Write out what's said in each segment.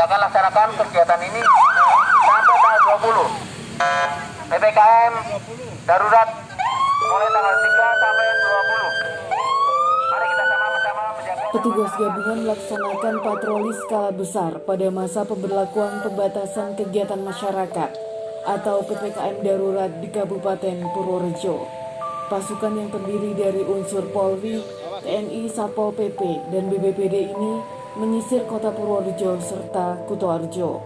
Silakan laksanakan kegiatan ini sampai tanggal 20. PPKM darurat mulai tanggal 3 sampai 20. Mari kita sama-sama menjaga. Petugas gabungan melaksanakan patroli skala besar pada masa pemberlakuan pembatasan kegiatan masyarakat atau PPKM darurat di Kabupaten Purworejo. Pasukan yang terdiri dari unsur Polri, TNI, Satpol PP, dan BPBD ini menyisir kota Purworejo serta Kutoarjo.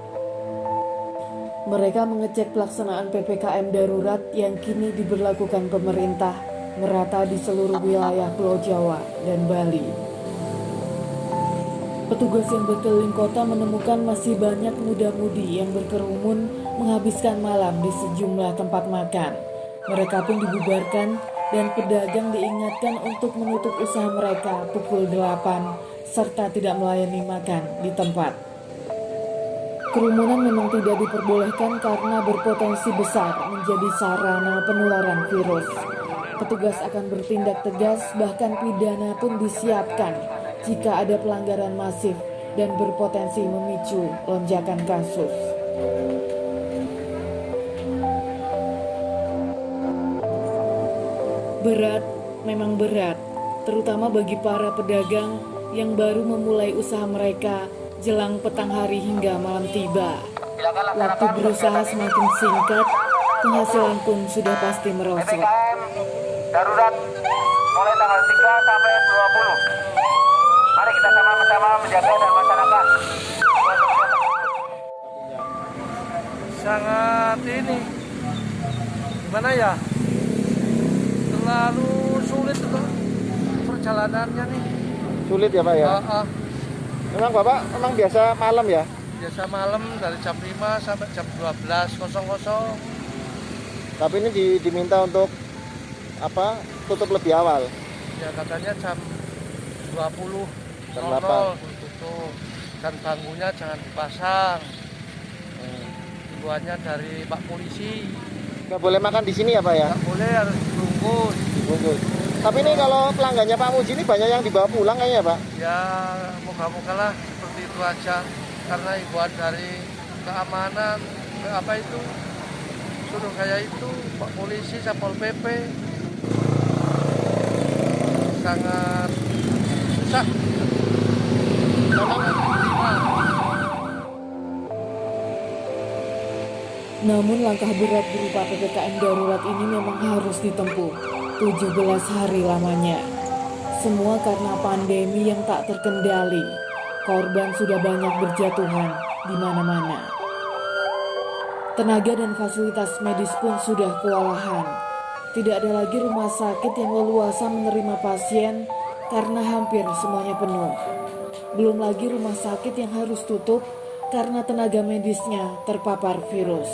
Mereka mengecek pelaksanaan PPKM darurat yang kini diberlakukan pemerintah merata di seluruh wilayah Pulau Jawa dan Bali. Petugas yang berkeliling kota menemukan masih banyak muda-mudi yang berkerumun menghabiskan malam di sejumlah tempat makan. Mereka pun dibubarkan dan pedagang diingatkan untuk menutup usaha mereka pukul 8 serta tidak melayani makan di tempat. Kerumunan memang tidak diperbolehkan karena berpotensi besar menjadi sarana penularan virus. Petugas akan bertindak tegas, bahkan pidana pun disiapkan jika ada pelanggaran masif dan berpotensi memicu lonjakan kasus. Berat, memang berat, terutama bagi para pedagang yang baru memulai usaha mereka jelang petang hari hingga malam tiba. Waktu berusaha semakin singkat, penghasilan pun sudah pasti merosot. PPKM darurat mulai tanggal 3 sampai 20. Mari kita sama-sama menjaga dan masyarakat. Sangat ini, gimana ya? Terlalu sulit itu perjalanannya nih. Sulit ya Pak ya? Memang Bapak memang biasa malam ya? Biasa malam dari jam 5 sampai jam 12.00. Tapi ini diminta untuk apa? Tutup lebih awal. Ya katanya jam 20.00 Jam 8. tutup. Dan bangkunya jangan dipasang. Himbauannya dari Pak Polisi. Nggak boleh makan di sini ya Pak ya? Nggak boleh, harus dibungkus. Bungkus. Tapi ini kalau pelanggannya Pak Muji ini banyak yang dibawa pulang kayaknya Pak? Ya moga-moga lah seperti itu aja. Karena himbauan dari keamanan, apa itu, suruh kayak itu, Pak Polisi, Satpol PP. Sangat susah. Namun langkah berat berupa PPKM darurat ini memang harus ditempuh 17 hari lamanya. Semua karena pandemi yang tak terkendali. Korban sudah banyak berjatuhan di mana-mana. Tenaga dan fasilitas medis pun sudah kewalahan. Tidak ada lagi rumah sakit yang leluasa menerima pasien karena hampir semuanya penuh. Belum lagi rumah sakit yang harus tutup karena tenaga medisnya terpapar virus.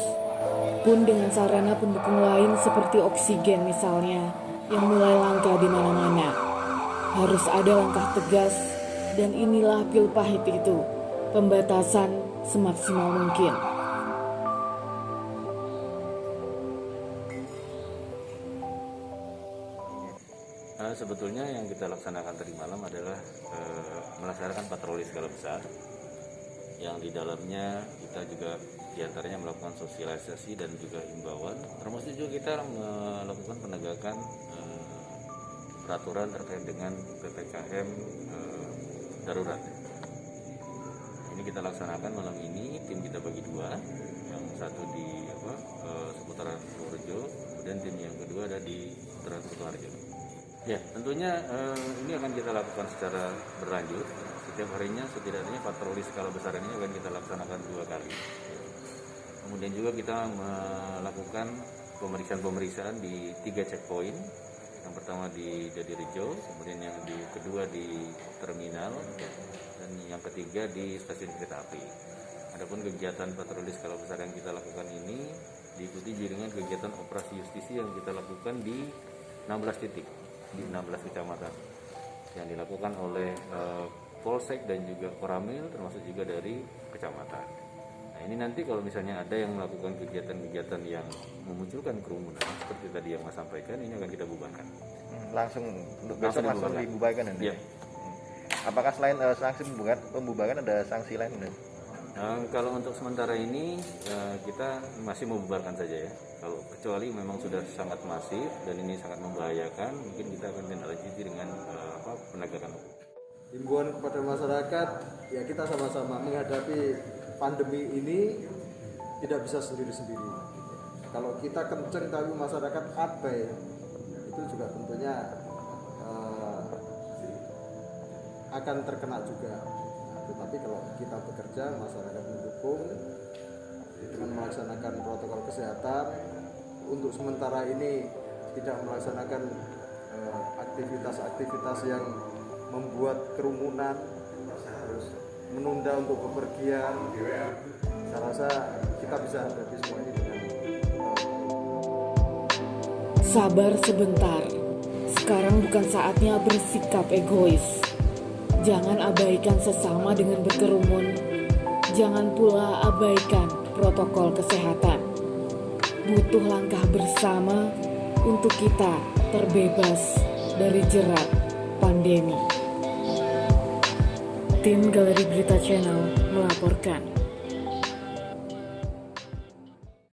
Pun dengan sarana pendukung lain seperti oksigen misalnya yang mulai langka di mana-mana. Harus ada langkah tegas dan inilah pil pahit itu, pembatasan semaksimal mungkin. Sebetulnya yang kita laksanakan tadi malam adalah melaksanakan patroli skala besar yang di dalamnya kita juga diantaranya melakukan sosialisasi dan juga himbauan, termasuk juga kita melakukan penegakan peraturan terkait dengan PPKM darurat. Ini kita laksanakan malam ini, tim kita bagi dua, yang satu di seputaran Purworejo, kemudian tim yang kedua ada di seputaran Kutoarjo. Ya, tentunya ini akan kita lakukan secara berlanjut. Setiap harinya setidaknya patroli skala besar ini akan kita laksanakan 2 kali. Kemudian juga kita melakukan pemeriksaan di 3 checkpoint. Yang pertama di Jatirejo, kemudian yang kedua di terminal, dan yang ketiga di stasiun kereta api. Adapun kegiatan patroli skala besar yang kita lakukan ini diikuti dengan kegiatan operasi justisi yang kita lakukan di 16 titik. Di 16 kecamatan yang dilakukan oleh Polsek dan juga Koramil, termasuk juga dari kecamatan. Nah ini nanti kalau misalnya ada yang melakukan kegiatan-kegiatan yang memunculkan kerumunan seperti tadi yang Mas sampaikan, ini akan kita bubarkan. Langsung besok langsung dibubarkan nanti. Ya. Apakah selain sanksi pembubaran ada sanksi lain? Kalau untuk sementara ini kita masih membubarkan saja ya. Kalau kecuali memang sudah sangat masif dan ini sangat membahayakan, mungkin kita akan tindak lanjuti dengan penegakan hukum. Himbauan kepada masyarakat, ya kita sama-sama menghadapi pandemi ini tidak bisa sendiri-sendiri. Kalau kita kenceng tapi masyarakat abai, itu juga tentunya akan terkena juga. Tetapi kalau kita bekerja, masyarakat mendukung dengan melaksanakan protokol kesehatan, untuk sementara ini tidak melaksanakan aktivitas-aktivitas yang membuat kerumunan, terus menunda untuk bepergian. Saya rasa kita bisa hadapi semua ini dengan Sabar sebentar, sekarang bukan saatnya bersikap egois. Jangan abaikan sesama dengan berkerumun. Jangan pula abaikan protokol kesehatan. Butuh langkah bersama untuk kita terbebas dari jerat pandemi. Tim Galeri Berita Channel melaporkan.